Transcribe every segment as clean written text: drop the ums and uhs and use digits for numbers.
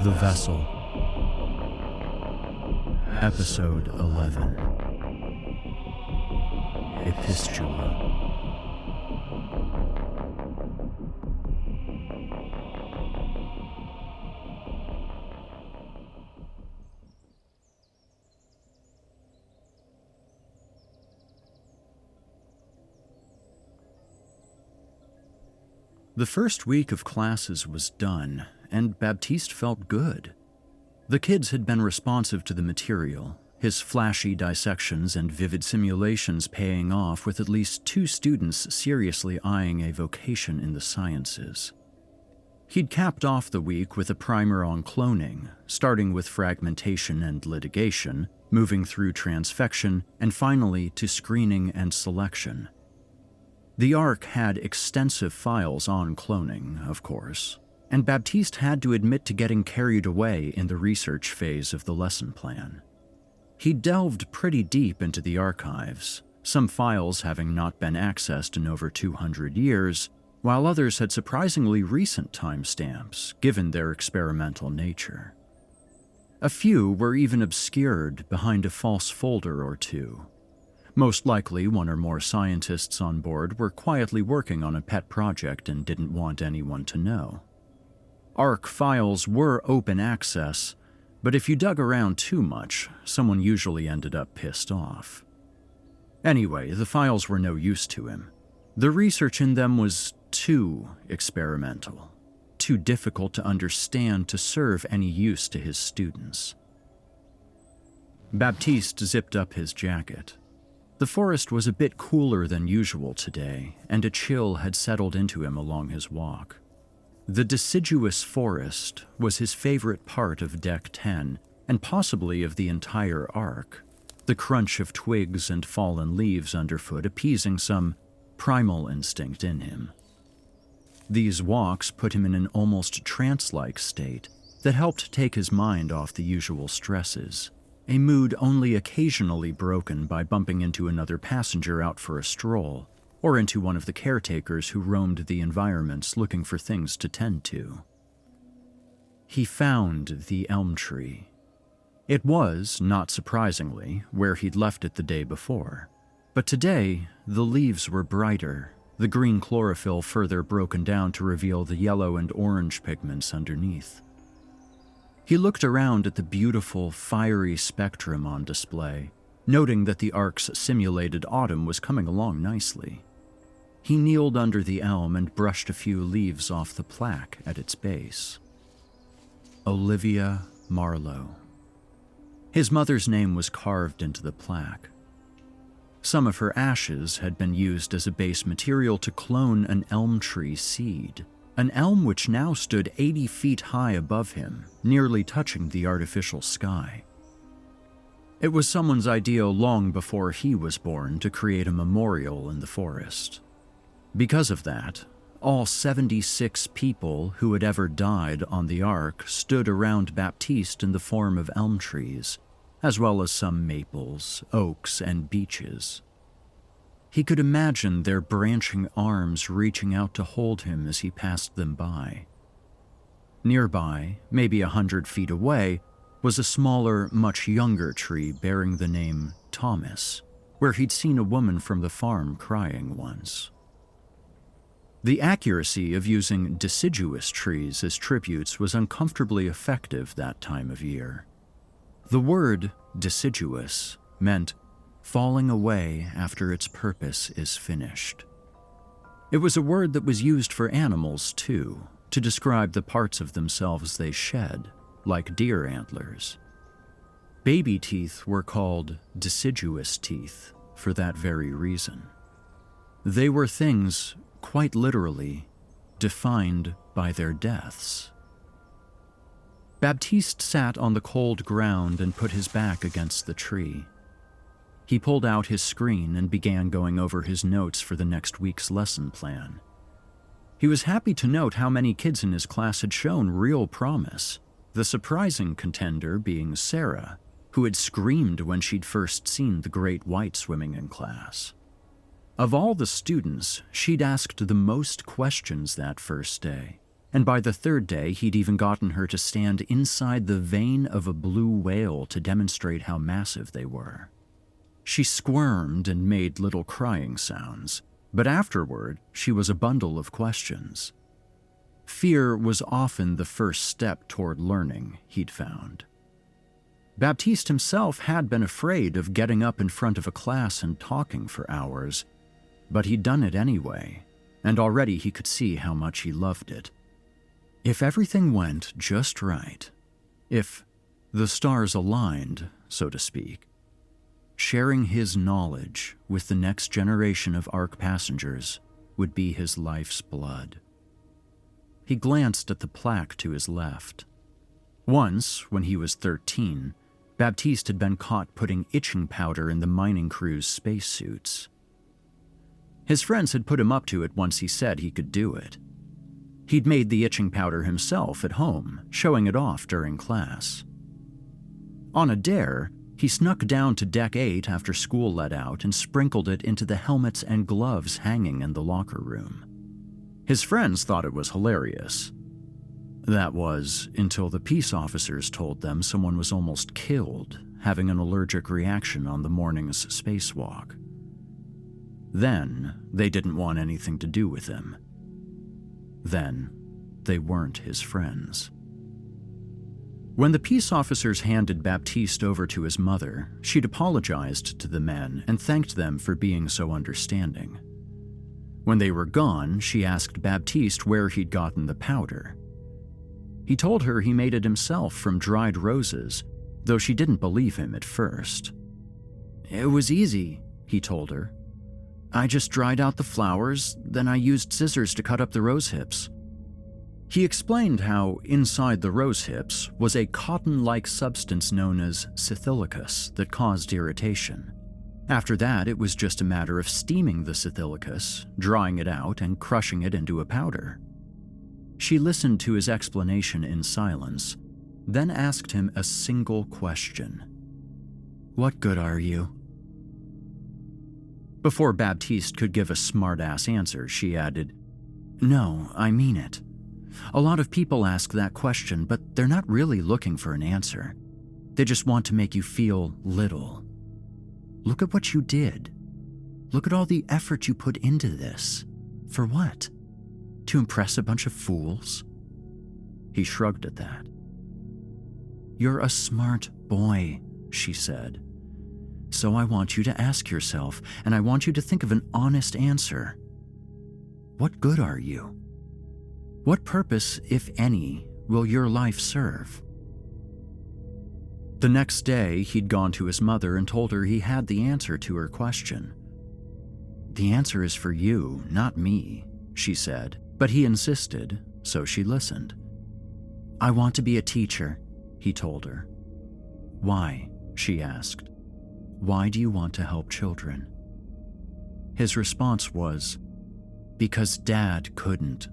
The Vessel. Episode 11. Epistula. The first week of classes was done, and Baptiste felt good. The kids had been responsive to the material, his flashy dissections and vivid simulations paying off with at least 2 students seriously eyeing a vocation in the sciences. He'd capped off the week with a primer on cloning, starting with fragmentation and litigation, moving through transfection, and finally to screening and selection. The ARC had extensive files on cloning, of course, and Baptiste had to admit to getting carried away in the research phase of the lesson plan. He delved pretty deep into the archives, some files having not been accessed in over 200 years, while others had surprisingly recent timestamps, given their experimental nature. A few were even obscured behind a false folder or two. Most likely, 1 or more scientists on board were quietly working on a pet project and didn't want anyone to know. ARC files were open access, but if you dug around too much, someone usually ended up pissed off. Anyway, the files were no use to him. The research in them was too experimental, too difficult to understand to serve any use to his students. Baptiste zipped up his jacket. The forest was a bit cooler than usual today, and a chill had settled into him along his walk. The deciduous forest was his favorite part of Deck 10, and possibly of the entire arc, the crunch of twigs and fallen leaves underfoot appeasing some primal instinct in him. These walks put him in an almost trance-like state that helped take his mind off the usual stresses, a mood only occasionally broken by bumping into another passenger out for a stroll, or into one of the caretakers who roamed the environments looking for things to tend to. He found the elm tree. It was, not surprisingly, where he'd left it the day before, but today the leaves were brighter, the green chlorophyll further broken down to reveal the yellow and orange pigments underneath. He looked around at the beautiful, fiery spectrum on display, noting that the arc's simulated autumn was coming along nicely. He kneeled under the elm and brushed a few leaves off the plaque at its base. Olivia Marlowe. His mother's name was carved into the plaque. Some of her ashes had been used as a base material to clone an elm tree seed, an elm which now stood 80 feet high above him, nearly touching the artificial sky. It was someone's idea long before he was born to create a memorial in the forest. Because of that, all 76 people who had ever died on the Ark stood around Baptiste in the form of elm trees, as well as some maples, oaks, and beeches. He could imagine their branching arms reaching out to hold him as he passed them by. Nearby, maybe 100 feet away, was a smaller, much younger tree bearing the name Thomas, where he'd seen a woman from the farm crying once. The accuracy of using deciduous trees as tributes was uncomfortably effective that time of year. The word deciduous meant falling away after its purpose is finished. It was a word that was used for animals, too, to describe the parts of themselves they shed, like deer antlers. Baby teeth were called deciduous teeth for that very reason. They were things, quite literally, defined by their deaths. Baptiste sat on the cold ground and put his back against the tree. He pulled out his screen and began going over his notes for the next week's lesson plan. He was happy to note how many kids in his class had shown real promise, the surprising contender being Sarah, who had screamed when she'd first seen the great white swimming in class. Of all the students, she'd asked the most questions that first day, And by the third day, he'd even gotten her to stand inside the vein of a blue whale to demonstrate how massive they were. She squirmed and made little crying sounds, but afterward, she was a bundle of questions. Fear was often the first step toward learning, he'd found. Baptiste himself had been afraid of getting up in front of a class and talking for hours, but he'd done it anyway, and already he could see how much he loved it. If everything went just right, if the stars aligned, so to speak, sharing his knowledge with the next generation of Ark passengers would be his life's blood. He glanced at the plaque to his left. Once, when he was 13, Baptiste had been caught putting itching powder in the mining crew's spacesuits. His friends had put him up to it once he said he could do it. He'd made the itching powder himself at home, showing it off during class. On a dare, he snuck down to Deck 8 after school let out and sprinkled it into the helmets and gloves hanging in the locker room. His friends thought it was hilarious. That was until the peace officers told them someone was almost killed, having an allergic reaction on the morning's spacewalk. Then, they didn't want anything to do with him. Then, they weren't his friends. When the peace officers handed Baptiste over to his mother, she'd apologized to the men and thanked them for being so understanding. When they were gone, she asked Baptiste where he'd gotten the powder. He told her he made it himself from dried roses, though she didn't believe him at first. "It was easy," he told her. "I just dried out the flowers, then I used scissors to cut up the rose hips." He explained how inside the rose hips was a cotton-like substance known as sithilicus that caused irritation. After that, it was just a matter of steaming the sithilicus, drying it out, and crushing it into a powder. She listened to his explanation in silence, then asked him a single question. "What good are you?" Before Baptiste could give a smart-ass answer, she added, "No, I mean it. A lot of people ask that question, but they're not really looking for an answer. They just want to make you feel little. Look at what you did. Look at all the effort you put into this. For what? To impress a bunch of fools?" He shrugged at that. "You're a smart boy," she said. "So I want you to ask yourself, and I want you to think of an honest answer. What good are you? What purpose, if any, will your life serve?" The next day, he'd gone to his mother and told her he had the answer to her question. "The answer is for you, not me," she said, but he insisted, so she listened. "I want to be a teacher," he told her. "Why?" she asked. "Why do you want to help children?" His response was, "Because Dad couldn't."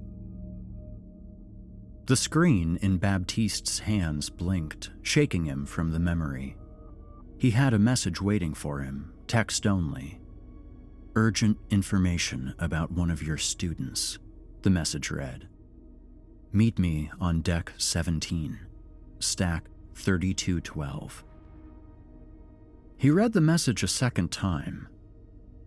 The screen in Baptiste's hands blinked, shaking him from the memory. He had a message waiting for him, text only. "Urgent information about one of your students," the message read. "Meet me on Deck 17, Stack 3212. He read the message a second time.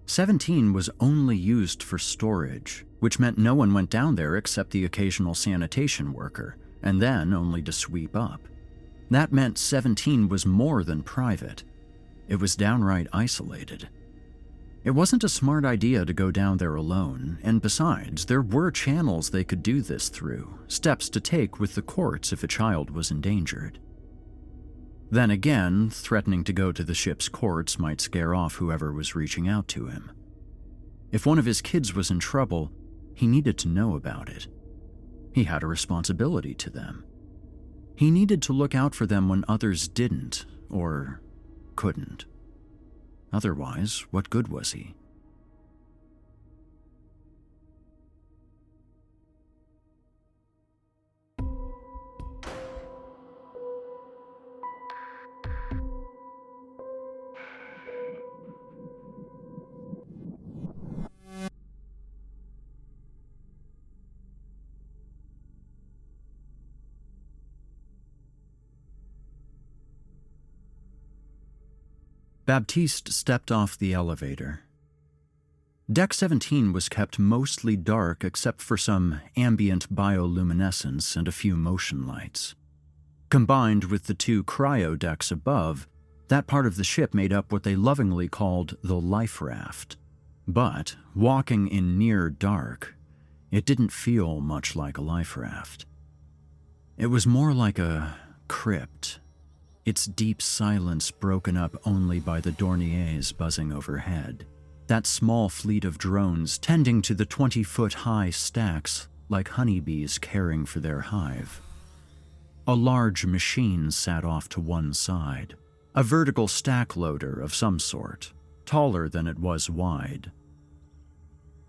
17 was only used for storage, which meant no one went down there except the occasional sanitation worker, and then only to sweep up. That meant 17 was more than private. It was downright isolated. It wasn't a smart idea to go down there alone, and besides, there were channels they could do this through, steps to take with the courts if a child was endangered. Then again, threatening to go to the ship's courts might scare off whoever was reaching out to him. If one of his kids was in trouble, he needed to know about it. He had a responsibility to them. He needed to look out for them when others didn't, or couldn't. Otherwise, what good was he? Baptiste stepped off the elevator. Deck 17 was kept mostly dark except for some ambient bioluminescence and a few motion lights. Combined with the two cryo decks above, that part of the ship made up what they lovingly called the life raft. But, walking in near dark, it didn't feel much like a life raft. It was more like a crypt, its deep silence broken up only by the Dorniers buzzing overhead, that small fleet of drones tending to the 20-foot-high stacks like honeybees caring for their hive. A large machine sat off to one side, a vertical stack loader of some sort, taller than it was wide.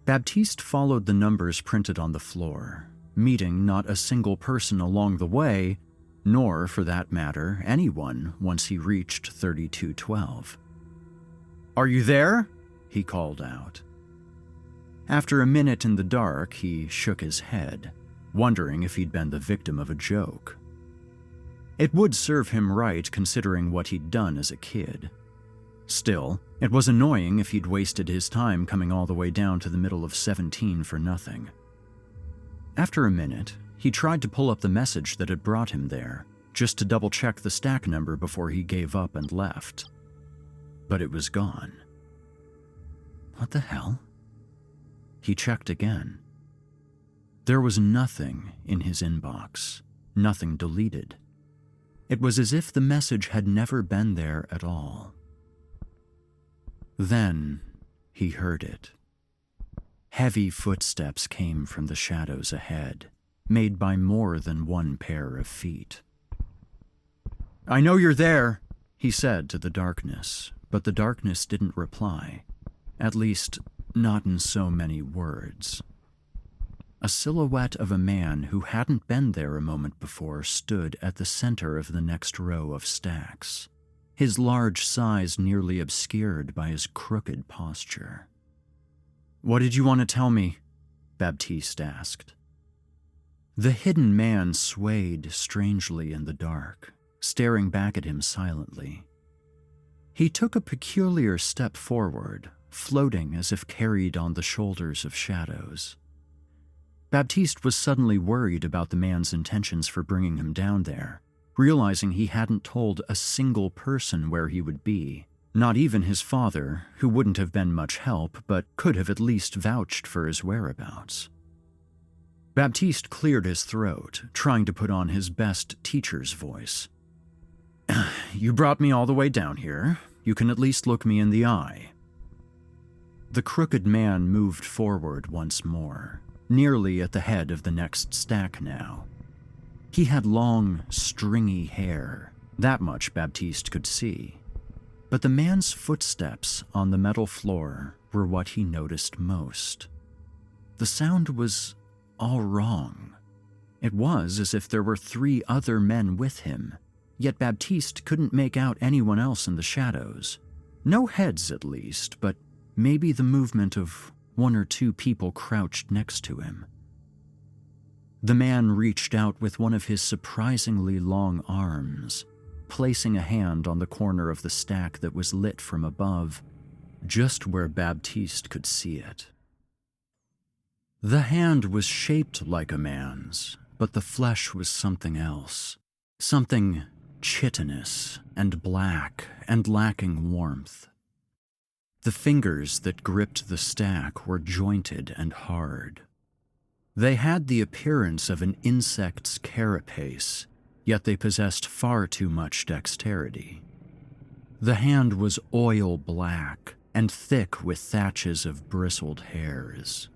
Baptiste followed the numbers printed on the floor, meeting not a single person along the way, nor, for that matter, anyone once he reached 3212. "Are you there?" he called out. After a minute in the dark, he shook his head, wondering if he'd been the victim of a joke. It would serve him right considering what he'd done as a kid. Still, it was annoying if he'd wasted his time coming all the way down to the middle of 17 for nothing. After a minute, he tried to pull up the message that had brought him there, just to double-check the stack number before he gave up and left. But it was gone. What the hell? He checked again. There was nothing in his inbox, nothing deleted. It was as if the message had never been there at all. Then he heard it. Heavy footsteps came from the shadows ahead, made by more than one pair of feet. "I know you're there," he said to the darkness, but the darkness didn't reply. At least, not in so many words. A silhouette of a man who hadn't been there a moment before stood at the center of the next row of stacks, his large size nearly obscured by his crooked posture. "What did you want to tell me?" Baptiste asked. The hidden man swayed strangely in the dark, staring back at him silently. He took a peculiar step forward, floating as if carried on the shoulders of shadows. Baptiste was suddenly worried about the man's intentions for bringing him down there, realizing he hadn't told a single person where he would be, not even his father, who wouldn't have been much help but could have at least vouched for his whereabouts. Baptiste cleared his throat, trying to put on his best teacher's voice. "You brought me all the way down here. You can at least look me in the eye." The crooked man moved forward once more, nearly at the head of the next stack now. He had long, stringy hair, that much Baptiste could see. But the man's footsteps on the metal floor were what he noticed most. The sound was all wrong. It was as if there were 3 other men with him, yet Baptiste couldn't make out anyone else in the shadows. No heads, at least, but maybe the movement of 1 or 2 people crouched next to him. The man reached out with one of his surprisingly long arms, placing a hand on the corner of the stack that was lit from above, just where Baptiste could see it. The hand was shaped like a man's, but the flesh was something else, something chitinous and black and lacking warmth. The fingers that gripped the stack were jointed and hard. They had the appearance of an insect's carapace, yet they possessed far too much dexterity. The hand was oil black and thick with thatches of bristled hairs.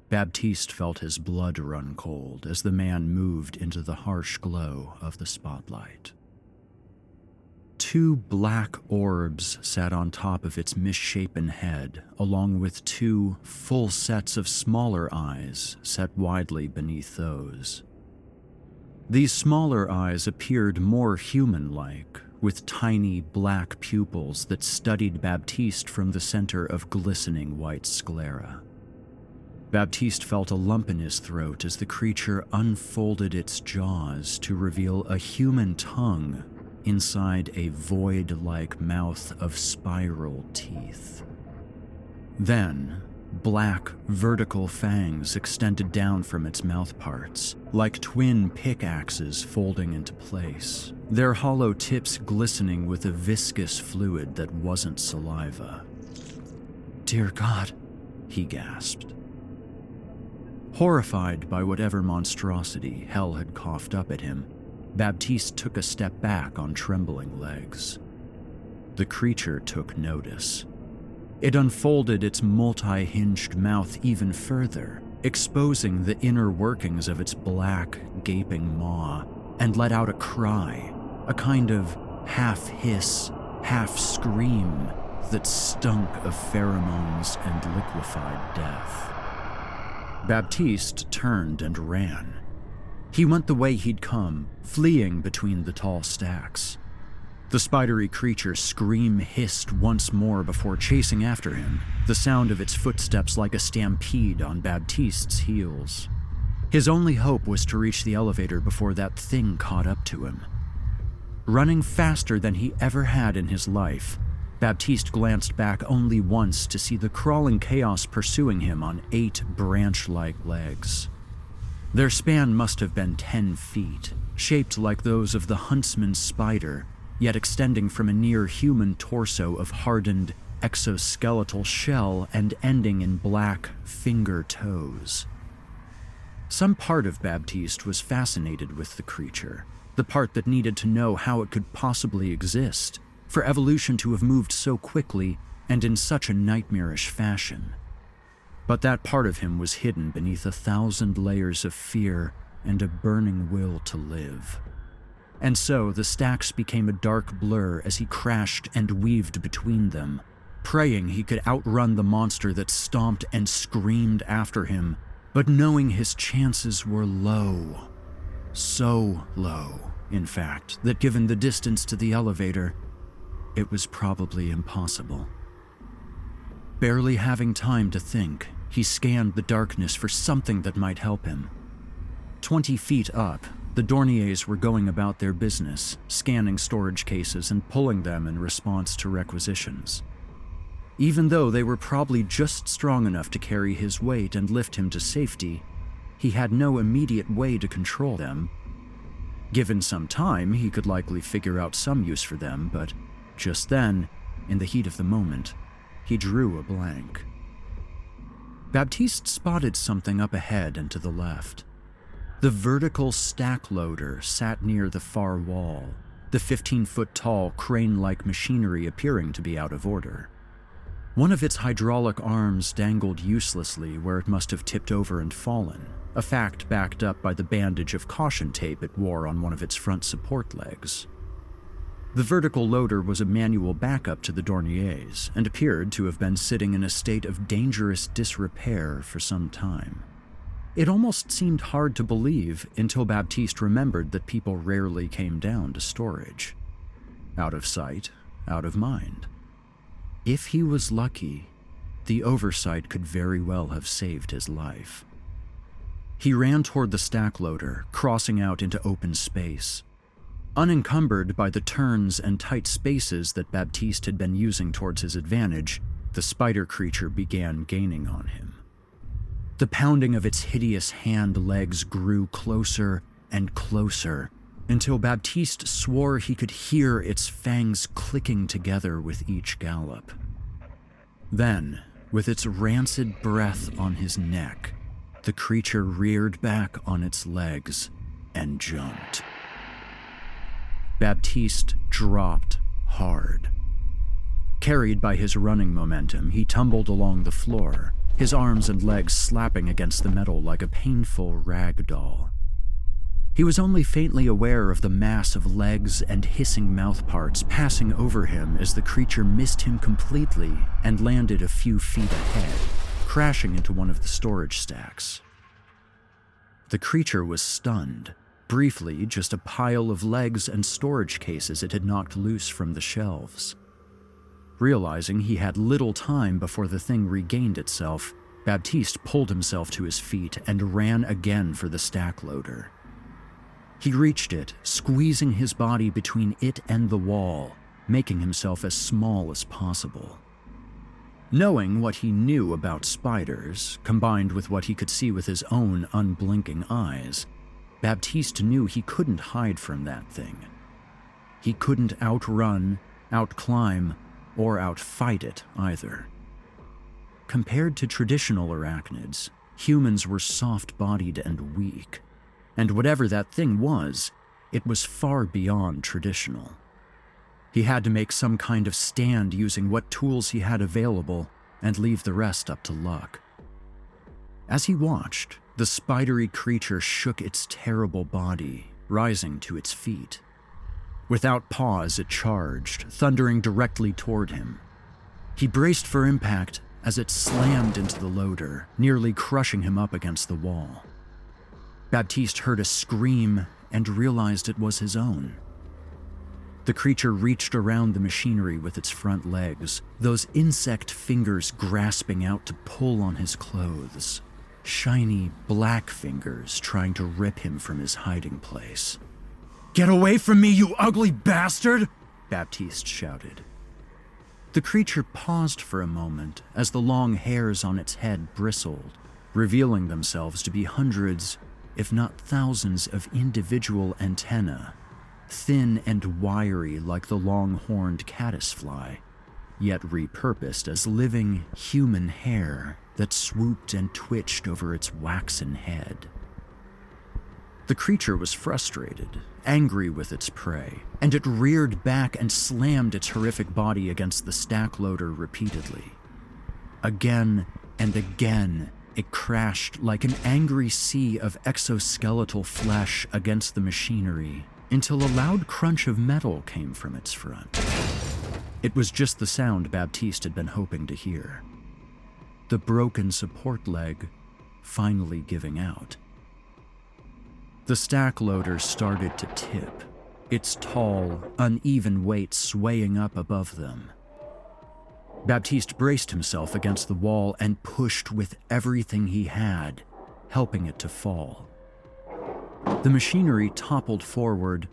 Baptiste felt his blood run cold as the man moved into the harsh glow of the spotlight. 2 black orbs sat on top of its misshapen head, along with 2 full sets of smaller eyes set widely beneath those. These smaller eyes appeared more human-like, with tiny black pupils that studied Baptiste from the center of glistening white sclera. Baptiste felt a lump in his throat as the creature unfolded its jaws to reveal a human tongue inside a void-like mouth of spiral teeth. Then, black, vertical fangs extended down from its mouth parts, like twin pickaxes folding into place, their hollow tips glistening with a viscous fluid that wasn't saliva. "Dear God," he gasped. Horrified by whatever monstrosity hell had coughed up at him, Baptiste took a step back on trembling legs. The creature took notice. It unfolded its multi-hinged mouth even further, exposing the inner workings of its black, gaping maw, and let out a cry, a kind of half-hiss, half-scream that stunk of pheromones and liquefied death. Baptiste turned and ran. He went the way he'd come, fleeing between the tall stacks. The spidery creature's scream hissed once more before chasing after him, the sound of its footsteps like a stampede on Baptiste's heels. His only hope was to reach the elevator before that thing caught up to him. Running faster than he ever had in his life, Baptiste glanced back only once to see the crawling chaos pursuing him on 8 branch-like legs. Their span must have been 10 feet, shaped like those of the huntsman's spider, yet extending from a near-human torso of hardened exoskeletal shell and ending in black finger toes. Some part of Baptiste was fascinated with the creature, the part that needed to know how it could possibly exist, for evolution to have moved so quickly and in such a nightmarish fashion. But that part of him was hidden beneath 1,000 layers of fear and a burning will to live. And so the stacks became a dark blur as he crashed and weaved between them, praying he could outrun the monster that stomped and screamed after him, but knowing his chances were low. So low, in fact, that given the distance to the elevator, it was probably impossible. Barely having time to think, he scanned the darkness for something that might help him. 20 feet up, the Dorniers were going about their business, scanning storage cases and pulling them in response to requisitions. Even though they were probably just strong enough to carry his weight and lift him to safety, he had no immediate way to control them. Given some time, he could likely figure out some use for them, but just then, in the heat of the moment, he drew a blank. Baptiste spotted something up ahead and to the left. The vertical stack loader sat near the far wall, the 15-foot-tall crane-like machinery appearing to be out of order. One of its hydraulic arms dangled uselessly where it must have tipped over and fallen, a fact backed up by the bandage of caution tape it wore on one of its front support legs. The vertical loader was a manual backup to the Dorniers and appeared to have been sitting in a state of dangerous disrepair for some time. It almost seemed hard to believe until Baptiste remembered that people rarely came down to storage. Out of sight, out of mind. If he was lucky, the oversight could very well have saved his life. He ran toward the stack loader, crossing out into open space. Unencumbered by the turns and tight spaces that Baptiste had been using towards his advantage, the spider creature began gaining on him. The pounding of its hideous hand legs grew closer and closer, until Baptiste swore he could hear its fangs clicking together with each gallop. Then, with its rancid breath on his neck, the creature reared back on its legs and jumped. Baptiste dropped hard. Carried by his running momentum, he tumbled along the floor, his arms and legs slapping against the metal like a painful rag doll. He was only faintly aware of the mass of legs and hissing mouthparts passing over him as the creature missed him completely and landed a few feet ahead, crashing into one of the storage stacks. The creature was stunned. Briefly, just a pile of legs and storage cases it had knocked loose from the shelves. Realizing he had little time before the thing regained itself, Baptiste pulled himself to his feet and ran again for the stack loader. He reached it, squeezing his body between it and the wall, making himself as small as possible. Knowing what he knew about spiders, combined with what he could see with his own unblinking eyes, Baptiste knew he couldn't hide from that thing. He couldn't outrun, outclimb, or outfight it either. Compared to traditional arachnids, humans were soft-bodied and weak, and whatever that thing was, it was far beyond traditional. He had to make some kind of stand using what tools he had available and leave the rest up to luck. As he watched, the spidery creature shook its terrible body, rising to its feet. Without pause, it charged, thundering directly toward him. He braced for impact as it slammed into the loader, nearly crushing him up against the wall. Baptiste heard a scream and realized it was his own. The creature reached around the machinery with its front legs, those insect fingers grasping out to pull on his clothes. Shiny, black fingers trying to rip him from his hiding place. "Get away from me, you ugly bastard!" Baptiste shouted. The creature paused for a moment as the long hairs on its head bristled, revealing themselves to be hundreds, if not thousands, of individual antennae, thin and wiry like the long-horned caddisfly, yet repurposed as living human hair that swooped and twitched over its waxen head. The creature was frustrated, angry with its prey, and it reared back and slammed its horrific body against the stack loader repeatedly. Again and again, it crashed like an angry sea of exoskeletal flesh against the machinery until a loud crunch of metal came from its front. It was just the sound Baptiste had been hoping to hear. The broken support leg finally giving out. The stack loader started to tip, its tall, uneven weight swaying up above them. Baptiste braced himself against the wall and pushed with everything he had, helping it to fall. The machinery toppled forward,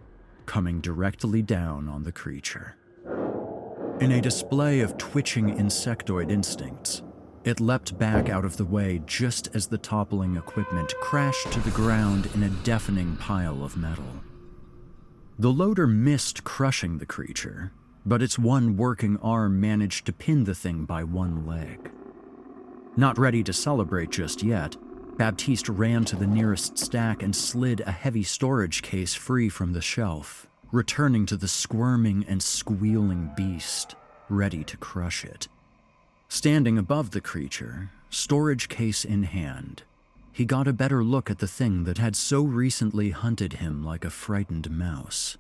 coming directly down on the creature. In a display of twitching insectoid instincts, it leapt back out of the way just as the toppling equipment crashed to the ground in a deafening pile of metal. The loader missed crushing the creature, but its one working arm managed to pin the thing by one leg. Not ready to celebrate just yet, Baptiste ran to the nearest stack and slid a heavy storage case free from the shelf, returning to the squirming and squealing beast, ready to crush it. Standing above the creature, storage case in hand, he got a better look at the thing that had so recently hunted him like a frightened mouse.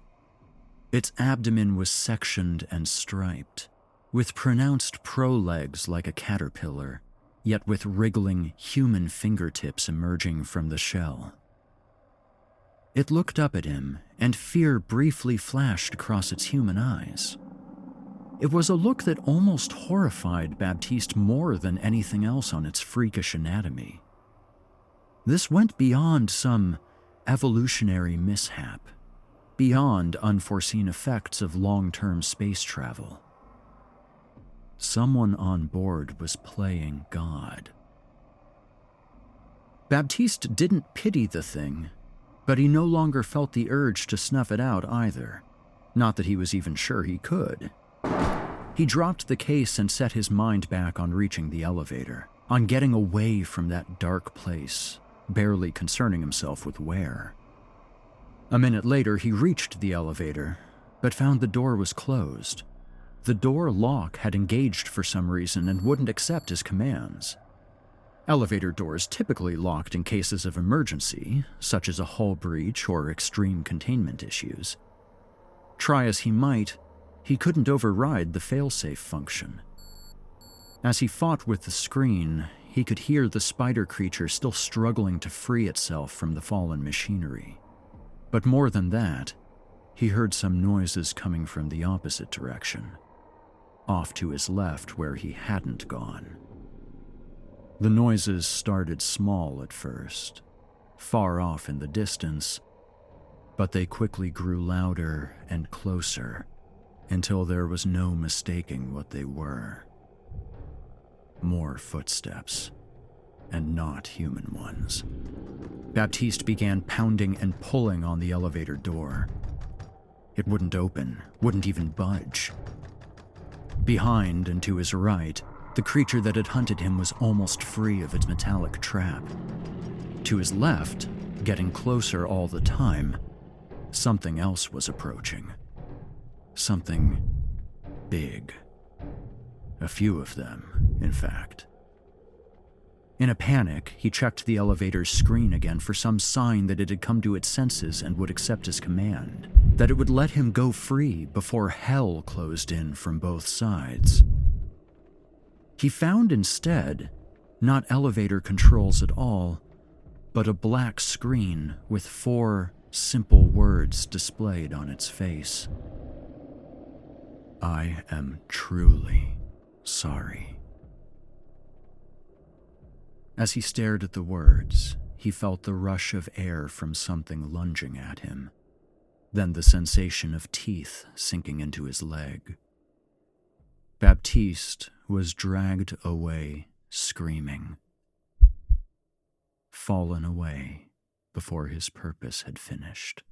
Its abdomen was sectioned and striped, with pronounced prolegs like a caterpillar, yet with wriggling human fingertips emerging from the shell. It looked up at him, and fear briefly flashed across its human eyes. It was a look that almost horrified Baptiste more than anything else on its freakish anatomy. This went beyond some evolutionary mishap, beyond unforeseen effects of long-term space travel. Someone on board was playing God. Baptiste didn't pity the thing, but he no longer felt the urge to snuff it out either, not that he was even sure he could. He dropped the case and set his mind back on reaching the elevator, on getting away from that dark place, barely concerning himself with where. A minute later, he reached the elevator, but found the door was closed. The door lock had engaged for some reason and wouldn't accept his commands. Elevator doors typically locked in cases of emergency, such as a hull breach or extreme containment issues. Try as he might, he couldn't override the failsafe function. As he fought with the screen, he could hear the spider creature still struggling to free itself from the fallen machinery. But more than that, he heard some noises coming from the opposite direction, off to his left where he hadn't gone. The noises started small at first, far off in the distance, but they quickly grew louder and closer until there was no mistaking what they were. More footsteps, and not human ones. Baptiste began pounding and pulling on the elevator door. It wouldn't open, wouldn't even budge. Behind and to his right, the creature that had hunted him was almost free of its metallic trap. To his left, getting closer all the time, something else was approaching. Something big. A few of them, in fact. In a panic, he checked the elevator's screen again for some sign that it had come to its senses and would accept his command, that it would let him go free before hell closed in from both sides. He found instead not elevator controls at all, but a black screen with 4 simple words displayed on its face. I am truly sorry. As he stared at the words, he felt the rush of air from something lunging at him, then the sensation of teeth sinking into his leg. Baptiste was dragged away, screaming, fallen away before his purpose had finished.